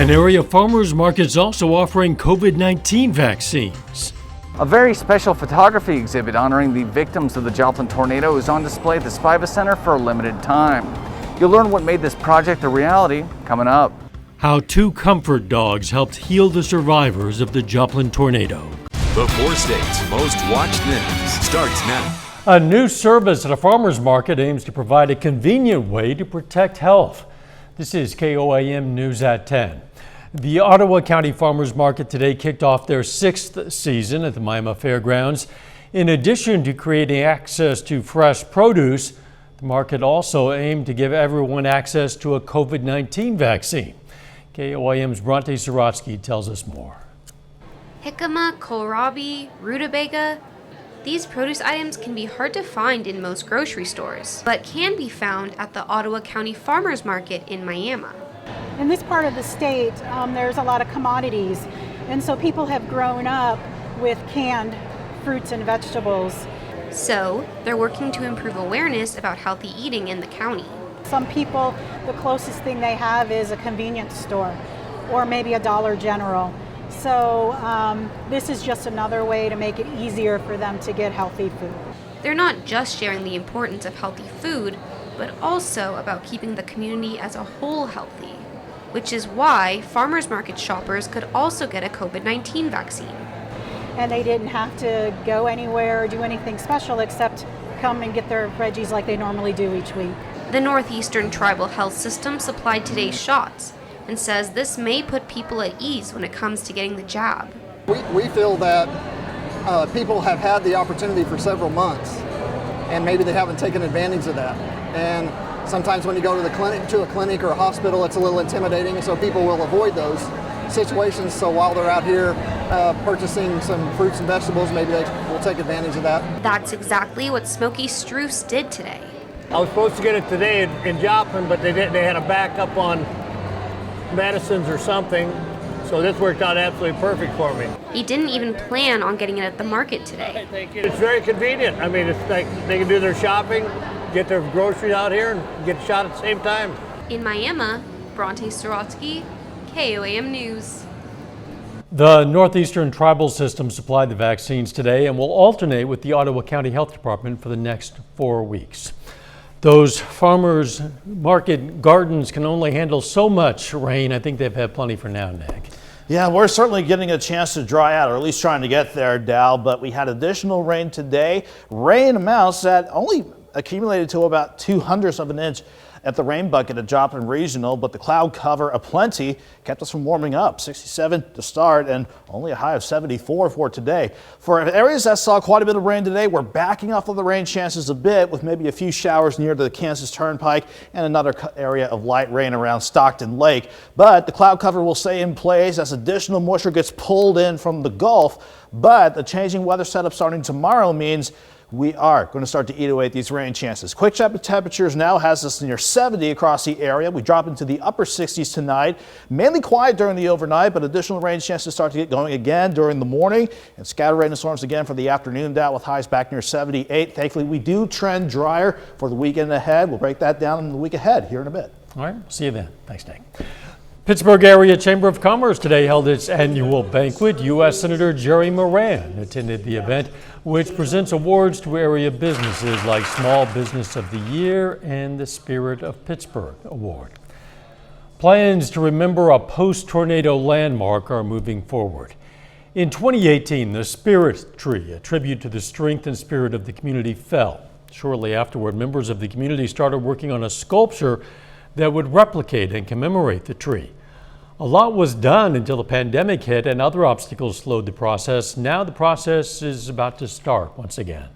An area farmers market is also offering COVID-19 vaccines. A very special photography exhibit honoring the victims of the Joplin tornado is on display at the Spiva Center for a limited time. You'll learn what made this project a reality coming up. How 2 comfort dogs helped heal the survivors of the Joplin tornado. The 4 states' most watched news starts now. A new service at a farmer's market aims to provide a convenient way to protect health. This is KOAM News at 10. The Ottawa County Farmers Market today kicked off their 6th season at the Miami Fairgrounds. In addition to creating access to fresh produce, the market also aimed to give everyone access to a COVID-19 vaccine. KOAM's Bronte Sorotsky tells us more. Jicama, kohlrabi, rutabaga. These produce items can be hard to find in most grocery stores, but can be found at the Ottawa County Farmers Market in Miami. In this part of the state, there's a lot of commodities, and so people have grown up with canned fruits and vegetables. So, they're working to improve awareness about healthy eating in the county. Some people, the closest thing they have is a convenience store or maybe a Dollar General. So this is just another way to make it easier for them to get healthy food. They're not just sharing the importance of healthy food, but also about keeping the community as a whole healthy, which is why farmers market shoppers could also get a COVID-19 vaccine. And they didn't have to go anywhere or do anything special except come and get their veggies like they normally do each week. The Northeastern Tribal Health System supplied today's shots and says this may put people at ease when it comes to getting the jab. We feel that people have had the opportunity for several months and maybe they haven't taken advantage of that. And sometimes when you go to a clinic or a hospital, it's a little intimidating, and so people will avoid those situations. So while they're out here purchasing some fruits and vegetables, maybe they will take advantage of that. That's exactly what Smokey Struce did today. I was supposed to get it today in Joplin, but they had a backup on medicines or something, so this worked out absolutely perfect for me. He didn't even plan on getting it at the market today. It's very convenient. I mean, it's like they can do their shopping, get their groceries out here, and get shot at the same time. In Miami, Bronte Sorotsky, KOAM News. The Northeastern Tribal System supplied the vaccines today and will alternate with the Ottawa County Health Department for the next 4 weeks. Those farmers market gardens can only handle so much rain. I think they've had plenty for now, Nick. Yeah, we're certainly getting a chance to dry out, or at least trying to get there, Dal, but we had additional rain today. Rain amounts that only accumulated to about 2/100ths of an inch at the rain bucket at Joplin Regional, but the cloud cover aplenty kept us from warming up. 67 to start and only a high of 74 for today. For areas that saw quite a bit of rain today, we're backing off of the rain chances a bit with maybe a few showers near the Kansas Turnpike and another area of light rain around Stockton Lake. But the cloud cover will stay in place as additional moisture gets pulled in from the Gulf. But the changing weather setup starting tomorrow means we are going to start to eat away at these rain chances. Quick check of temperatures now has us near 70 across the area. We drop into the upper 60s tonight. Mainly quiet during the overnight, but additional rain chances start to get going again during the morning. And scattered rain and storms again for the afternoon out with highs back near 78. Thankfully, we do trend drier for the weekend ahead. We'll break that down in the week ahead here in a bit. All right, see you then. Thanks, Nick. Pittsburgh Area Chamber of Commerce today held its annual banquet. U.S. Senator Jerry Moran attended the event, which presents awards to area businesses like Small Business of the Year and the Spirit of Pittsburgh Award. Plans to remember a post-tornado landmark are moving forward. In 2018, the Spirit Tree, a tribute to the strength and spirit of the community, fell. Shortly afterward, members of the community started working on a sculpture that would replicate and commemorate the tree. A lot was done until the pandemic hit and other obstacles slowed the process. Now the process is about to start once again.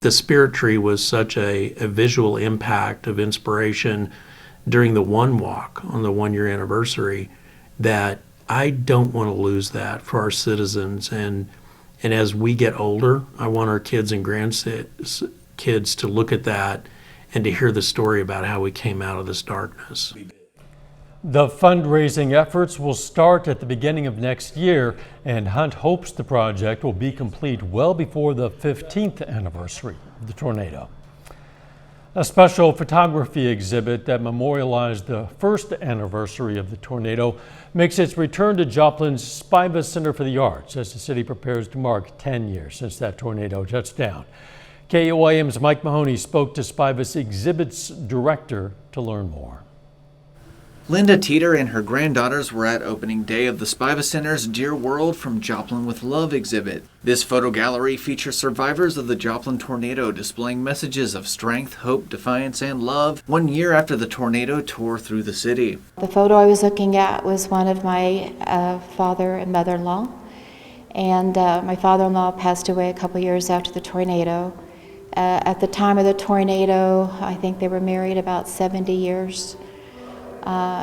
The Spirit Tree was such a visual impact of inspiration during the One Walk on the 1-year anniversary that I don't want to lose that for our citizens. And as we get older, I want our kids and grandkids to look at that and to hear the story about how we came out of this darkness. The fundraising efforts will start at the beginning of next year, and Hunt hopes the project will be complete well before the 15th anniversary of the tornado. A special photography exhibit that memorialized the first anniversary of the tornado makes its return to Joplin's Spiva Center for the Arts as the city prepares to mark 10 years since that tornado touched down. KOAM's Mike Mahoney spoke to Spiva's exhibits director to learn more. Linda Teeter and her granddaughters were at opening day of the Spiva Center's Dear World from Joplin with Love exhibit. This photo gallery features survivors of the Joplin tornado displaying messages of strength, hope, defiance, and love 1 year after the tornado tore through the city. The photo I was looking at was one of my father and mother-in-law, and my father-in-law passed away a couple years after the tornado. At the time of the tornado, I think they were married about 70 years.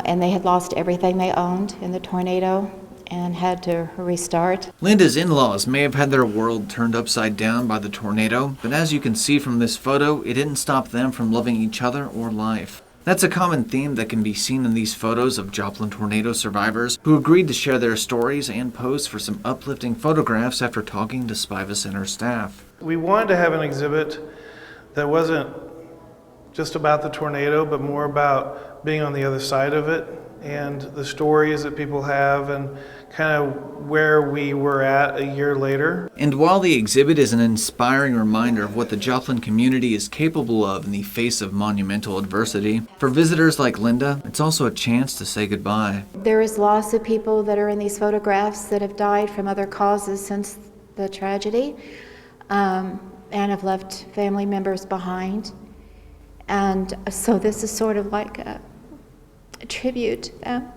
And they had lost everything they owned in the tornado and had to restart. Linda's in-laws may have had their world turned upside down by the tornado, but as you can see from this photo, it didn't stop them from loving each other or life. That's a common theme that can be seen in these photos of Joplin tornado survivors who agreed to share their stories and pose for some uplifting photographs after talking to Spiva Center staff. We wanted to have an exhibit that wasn't just about the tornado, but more about being on the other side of it and the stories that people have and kind of where we were at a year later. And while the exhibit is an inspiring reminder of what the Joplin community is capable of in the face of monumental adversity, for visitors like Linda, it's also a chance to say goodbye. There is lots of people that are in these photographs that have died from other causes since the tragedy and have left family members behind. And so this is sort of like a tribute to them.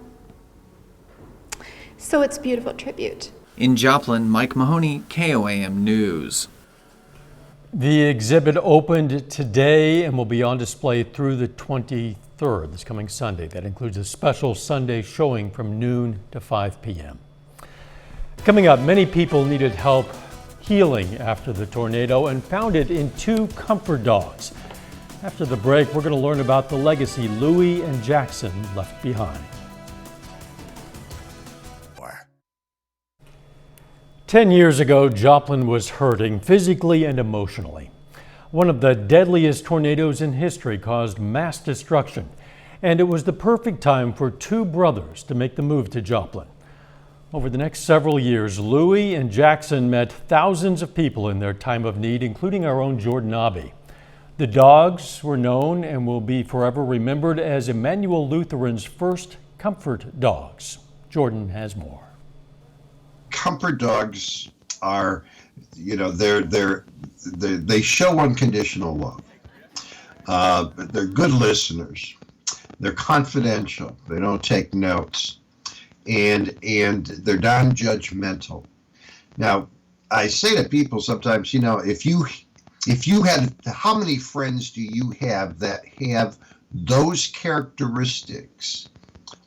So it's a beautiful tribute. In Joplin, Mike Mahoney, KOAM News. The exhibit opened today and will be on display through the 23rd, this coming Sunday. That includes a special Sunday showing from noon to 5 p.m. Coming up, many people needed help healing after the tornado and found it in 2 comfort dogs. After the break, we're going to learn about the legacy Louie and Jackson left behind. 10 years ago, Joplin was hurting physically and emotionally. One of the deadliest tornadoes in history caused mass destruction, and it was the perfect time for 2 brothers to make the move to Joplin. Over the next several years, Louie and Jackson met thousands of people in their time of need, including our own Jordan Abbey. The dogs were known and will be forever remembered as Emmanuel Lutheran's first comfort dogs. Jordan has more. Comfort dogs are, they show unconditional love. They're good listeners. They're confidential. They don't take notes, and they're non-judgmental. Now, I say to people sometimes, if you had, how many friends do you have that have those characteristics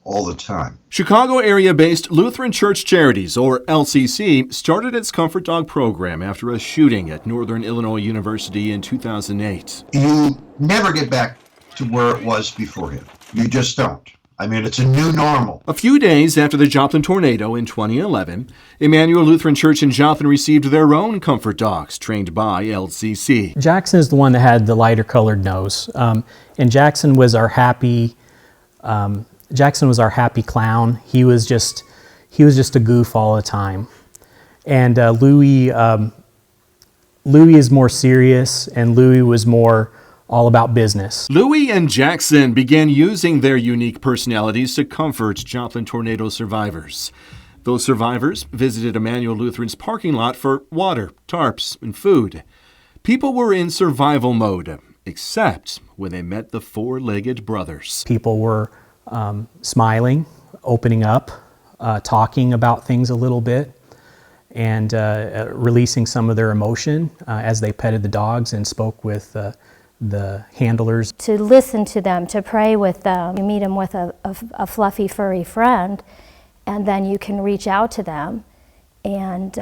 all the time? Chicago area-based Lutheran Church Charities, or LCC, started its Comfort Dog program after a shooting at Northern Illinois University in 2008. You never get back to where it was beforehand. You just don't. I mean, it's a new normal. A few days after the Joplin tornado in 2011, Emmanuel Lutheran Church in Joplin received their own comfort dogs trained by LCC. Jackson is the one that had the lighter colored nose, and Jackson was our happy clown. He was just a goof all the time. And Louie is more serious, and Louie was more all about business. Louie and Jackson began using their unique personalities to comfort Joplin tornado survivors. Those survivors visited Emmanuel Lutheran's parking lot for water, tarps, and food. People were in survival mode, except when they met the 4-legged brothers. People were smiling, opening up, talking about things a little bit, and releasing some of their emotion as they petted the dogs and spoke with the handlers. To listen to them, to pray with them. You meet them with a fluffy, furry friend, and then you can reach out to them, and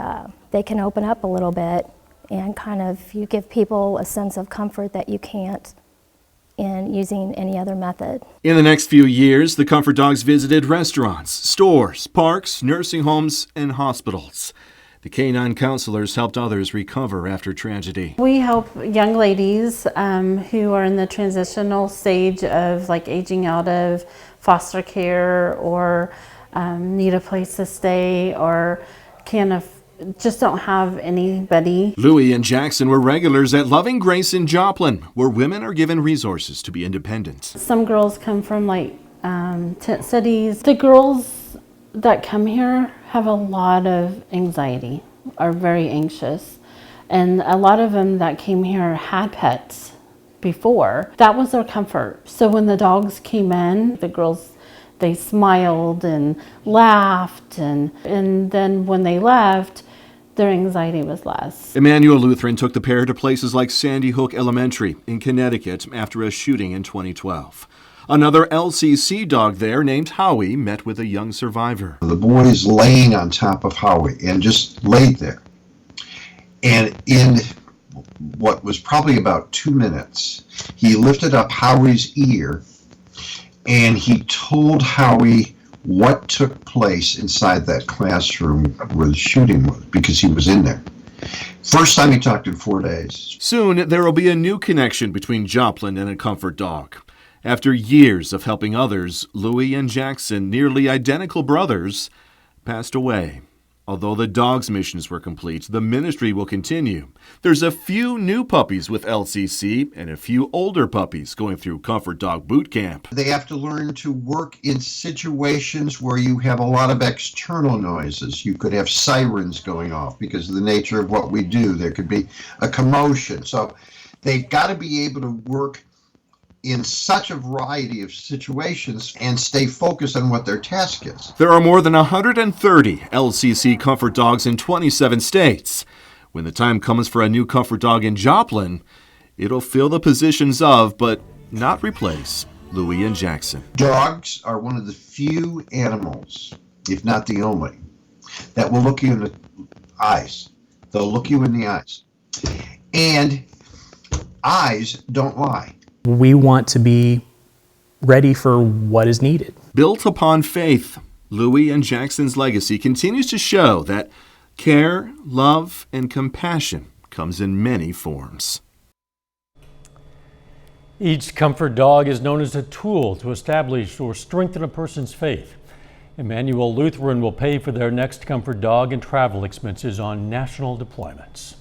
they can open up a little bit, and kind of you give people a sense of comfort that you can't in using any other method. In the next few years, the Comfort Dogs visited restaurants, stores, parks, nursing homes, and hospitals. The canine counselors helped others recover after tragedy. We help young ladies who are in the transitional stage of like aging out of foster care or need a place to stay or just don't have anybody. Louie and Jackson were regulars at Loving Grace in Joplin, where women are given resources to be independent. Some girls come from like tent cities. The girls that come here have a lot of anxiety, are very anxious. And a lot of them that came here had pets before. That was their comfort. So when the dogs came in, the girls, they smiled and laughed. And then when they left, their anxiety was less. Emmanuel Lutheran took the pair to places like Sandy Hook Elementary in Connecticut after a shooting in 2012. Another LCC dog there named Howie met with a young survivor. The boy is laying on top of Howie and just laid there. And in what was probably about 2 minutes, he lifted up Howie's ear and he told Howie what took place inside that classroom where the shooting was, because he was in there. First time he talked in 4 days. Soon there will be a new connection between Joplin and a comfort dog. After years of helping others, Louie and Jackson, nearly identical brothers, passed away. Although the dog's missions were complete, the ministry will continue. There's a few new puppies with LCC and a few older puppies going through Comfort Dog Boot Camp. They have to learn to work in situations where you have a lot of external noises. You could have sirens going off because of the nature of what we do. There could be a commotion. So they've got to be able to work in such a variety of situations and stay focused on what their task is. There are more than 130 LCC comfort dogs in 27 states. When the time comes for a new comfort dog in Joplin, it'll fill the positions of, but not replace, Louie and Jackson. Dogs are one of the few animals, if not the only, that will look you in the eyes. They'll look you in the eyes. And eyes don't lie. We want to be ready for what is needed. Built upon faith, Louie and Jackson's legacy continues to show that care, love, and compassion comes in many forms. Each comfort dog is known as a tool to establish or strengthen a person's faith. Emmanuel Lutheran will pay for their next comfort dog and travel expenses on national deployments.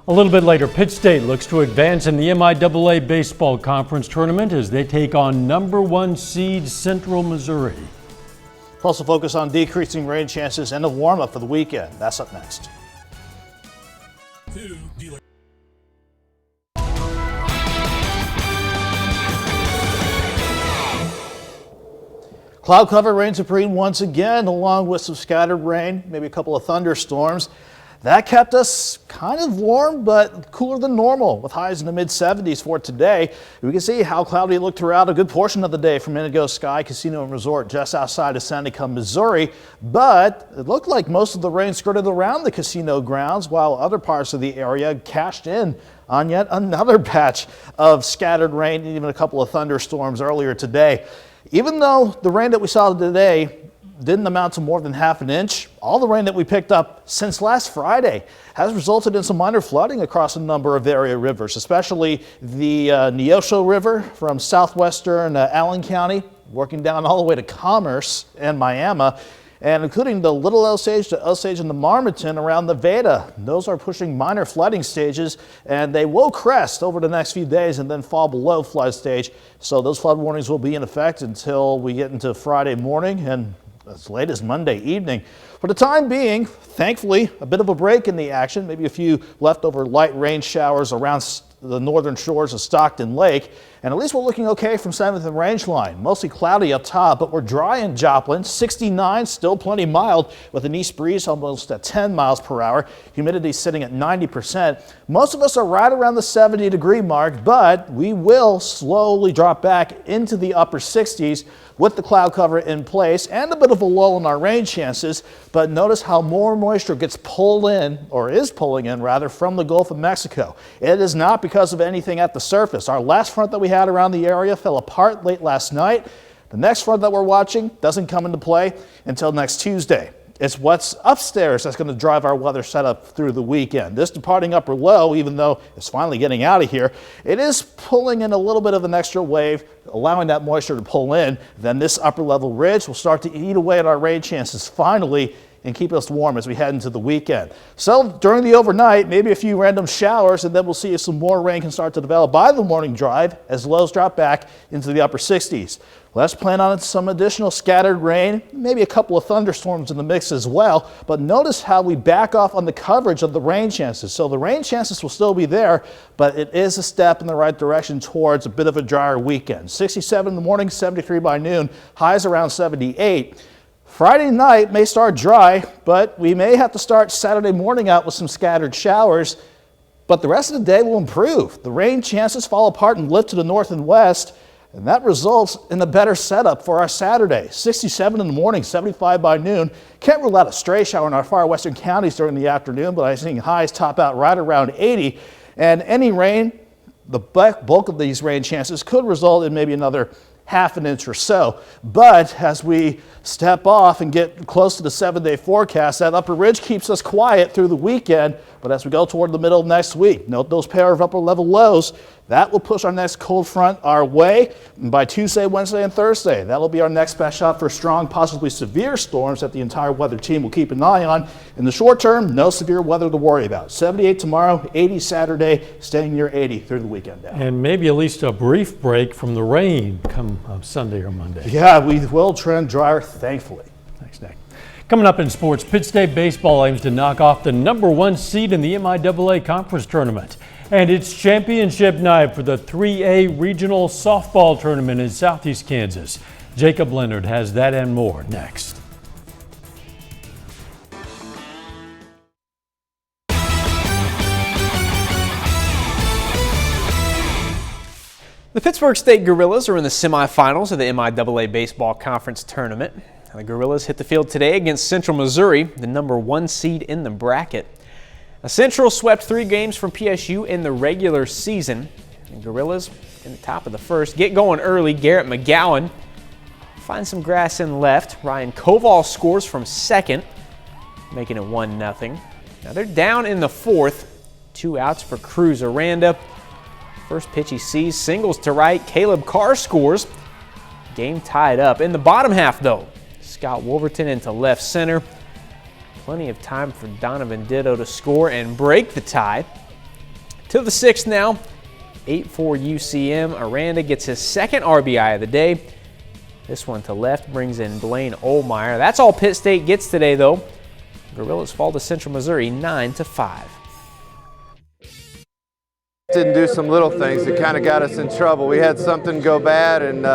A little bit later, Pitt State looks to advance in the MIAA Baseball Conference Tournament as they take on #1 seed Central Missouri. Plus, we'll focus on decreasing rain chances and a warm-up for the weekend. That's up next. Cloud cover reigns supreme once again, along with some scattered rain, maybe a couple of thunderstorms. That kept us kind of warm, but cooler than normal, with highs in the mid-70s for today. We can see how cloudy it looked throughout a good portion of the day from Indigo Sky Casino and Resort just outside of Seneca, Missouri. But it looked like most of the rain skirted around the casino grounds, while other parts of the area cashed in on yet another batch of scattered rain and even a couple of thunderstorms earlier today. Even though the rain that we saw today didn't amount to more than half an inch, all the rain that we picked up since last Friday has resulted in some minor flooding across a number of area rivers, especially the Neosho River from southwestern Allen County, working down all the way to Commerce and Miami, and including the Little Osage, the Osage, and the Marmaton around the Veda. Those are pushing minor flooding stages, and they will crest over the next few days and then fall below flood stage. So those flood warnings will be in effect until we get into Friday morning and as late as Monday evening. For the time being, thankfully, a bit of a break in the action, maybe a few leftover light rain showers around the northern shores of Stockton Lake. And at least we're looking okay from 7th and Range Line. Mostly cloudy up top, but we're dry in Joplin. 69, still plenty mild, with an east breeze almost at 10 miles per hour. Humidity sitting at 90%. Most of us are right around the 70-degree mark, but we will slowly drop back into the upper 60s with the cloud cover in place and a bit of a lull in our rain chances. But notice how more moisture gets pulled in, or is pulling in rather, from the Gulf of Mexico. It is not because of anything at the surface. Our last front that we had around the area fell apart late last night. The next front that we're watching doesn't come into play until next Tuesday. It's what's upstairs that's going to drive our weather setup through the weekend. This departing upper low, even though it's finally getting out of here, it is pulling in a little bit of an extra wave, allowing that moisture to pull in. Then this upper level ridge will start to eat away at our rain chances finally and keep us warm as we head into the weekend. So during the overnight, maybe a few random showers, and then we'll see if some more rain can start to develop by the morning drive as lows drop back into the upper 60s. Let's plan on some additional scattered rain, maybe a couple of thunderstorms in the mix as well, but notice how we back off on the coverage of the rain chances. So the rain chances will still be there, but it is a step in the right direction towards a bit of a drier weekend. 67 in the morning, 73 by noon, highs around 78. Friday night may start dry, but we may have to start Saturday morning out with some scattered showers, but the rest of the day will improve. The rain chances fall apart and lift to the north and west, and that results in a better setup for our Saturday. 67 in the morning, 75 by noon. Can't rule out a stray shower in our far western counties during the afternoon, but I'm seeing highs top out right around 80, and any rain, the bulk of these rain chances could result in maybe another half an inch or so. But as we step off and get close to the 7-day forecast, that upper ridge keeps us quiet through the weekend. But as we go toward the middle of next week, note those pair of upper level lows. That will push our next cold front our way. And by Tuesday, Wednesday, and Thursday, that will be our next best shot for strong, possibly severe storms that the entire weather team will keep an eye on. In the short term, no severe weather to worry about. 78 tomorrow, 80 Saturday, staying near 80 through the weekend. And maybe at least a brief break from the rain come Sunday or Monday. Yeah, we will trend drier, thankfully. Thanks, Nick. Coming up in sports, Pitt State baseball aims to knock off the #1 seed in the MIAA conference tournament. And it's championship night for the 3A regional softball tournament in Southeast Kansas. Jacob Leonard has that and more next. The Pittsburgh State Gorillas are in the semifinals of the MIAA Baseball Conference Tournament. The Gorillas hit the field today against Central Missouri, the #1 seed in the bracket. Central swept 3 games from PSU in the regular season. The Gorillas in the top of the first get going early. Garrett McGowan finds some grass in left. Ryan Koval scores from second, making it 1-0. Now they're down in the fourth. 2 outs for Cruz Aranda. First pitch he sees, singles to right. Caleb Carr scores. Game tied up. In the bottom half, though, Scott Wolverton into left center. Plenty of time for Donovan Ditto to score and break the tie. To the 6th now, 8-4 UCM. Aranda gets his second RBI of the day. This one to left brings in Blaine Ohlmeyer. That's all Pitt State gets today, though. Gorillas fall to Central Missouri 9-5. Didn't do some little things that kind of got us in trouble. We had something go bad and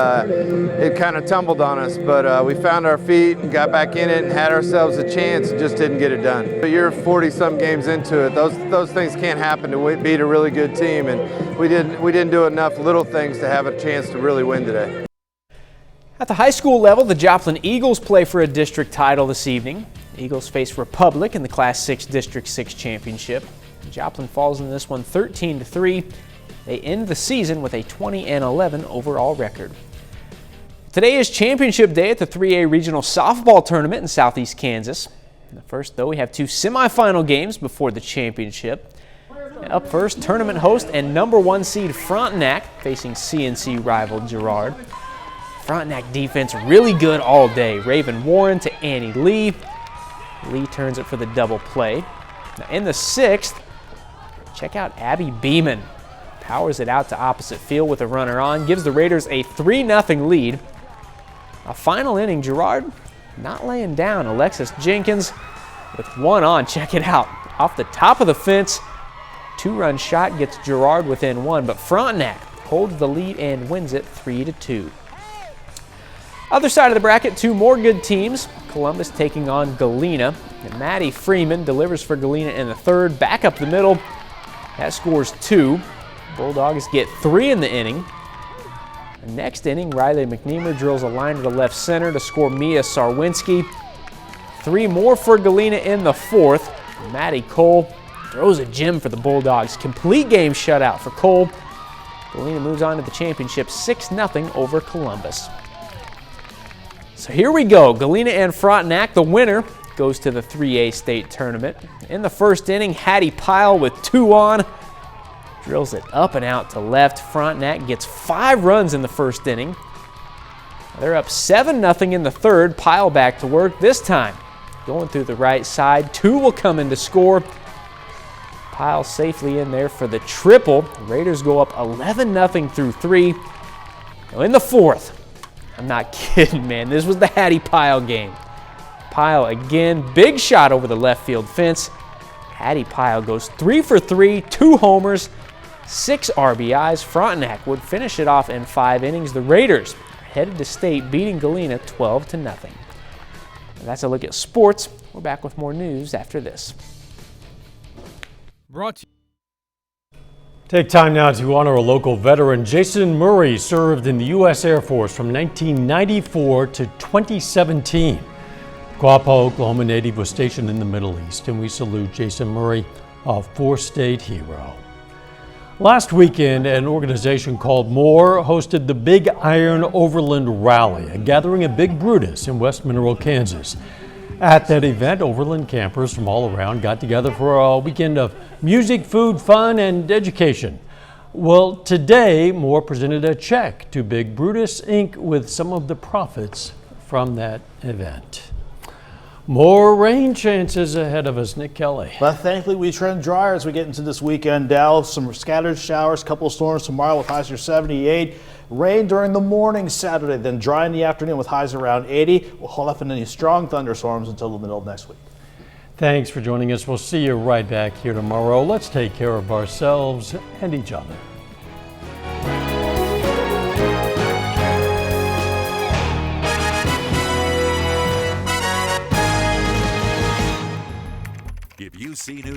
it kind of tumbled on us, but we found our feet and got back in it and had ourselves a chance and just didn't get it done. But you're 40-some games into it. Those things can't happen to beat a really good team, and we didn't do enough little things to have a chance to really win today. At the high school level, the Joplin Eagles play for a district title this evening. The Eagles face Republic in the Class 6 District 6 Championship. Joplin falls in this one 13-3. They end the season with a 20-11 overall record. Today is championship day at the 3A Regional Softball Tournament in Southeast Kansas. First, though, we have 2 semifinal games before the championship. Up first, tournament host and #1 seed Frontenac facing CNC rival Girard. Frontenac defense really good all day. Raven Warren to Annie Lee. Lee turns it for the double play. Now in the 6th, check out Abby Beeman. Powers it out to opposite field with a runner on, gives the Raiders a 3-0 lead. A final inning, Girard not laying down. Alexis Jenkins with one on, check it out. Off the top of the fence, 2-run shot gets Girard within 1, but Frontenac holds the lead and wins it 3-2. Other side of the bracket, 2 more good teams. Columbus taking on Galena. And Maddie Freeman delivers for Galena in the 3rd. Back up the middle. That scores 2. Bulldogs get 3 in the inning. The next inning, Riley McNeamer drills a liner to left center to score Mia Sarwinski. 3 more for Galena in the 4th. Maddie Cole throws a gem for the Bulldogs. Complete game shutout for Cole. Galena moves on to the championship 6-0 over Columbus. So here we go, Galena and Frontenac. The winner goes to the 3A state tournament. In the first inning, Hattie Pyle with 2 on. Drills it up and out to left. Frontenac gets 5 runs in the first inning. They're up 7-0 in the third. Pyle back to work this time. Going through the right side. 2 will come in to score. Pyle safely in there for the triple. The Raiders go up 11-0 through 3. Now in the fourth, I'm not kidding, man. This was the Hattie Pyle game. Pyle again, big shot over the left field fence. Hattie Pyle goes 3 for 3, 2 homers, 6 RBIs. Frontenac would finish it off in 5 innings. The Raiders headed to state, beating Galena 12-0. That's a look at sports. We're back with more news after this. Take time now to honor a local veteran. Jason Murray served in the U.S. Air Force from 1994 to 2017. Quapaw, Oklahoma native was stationed in the Middle East, and we salute Jason Murray, a 4-state hero. Last weekend, an organization called MORE hosted the Big Iron Overland Rally, a gathering of Big Brutus in West Mineral, Kansas. At that event, Overland campers from all around got together for a weekend of music, food, fun, and education. Well, today, MORE presented a check to Big Brutus, Inc. with some of the profits from that event. More rain chances ahead of us, Nick Kelly. But thankfully, we trend drier as we get into this weekend, Dow. Some scattered showers, couple of storms tomorrow with highs near 78. Rain during the morning Saturday, then dry in the afternoon with highs around 80. We'll hold off on any strong thunderstorms until the middle of next week. Thanks for joining us. We'll see you right back here tomorrow. Let's take care of ourselves and each other. If you see Newscast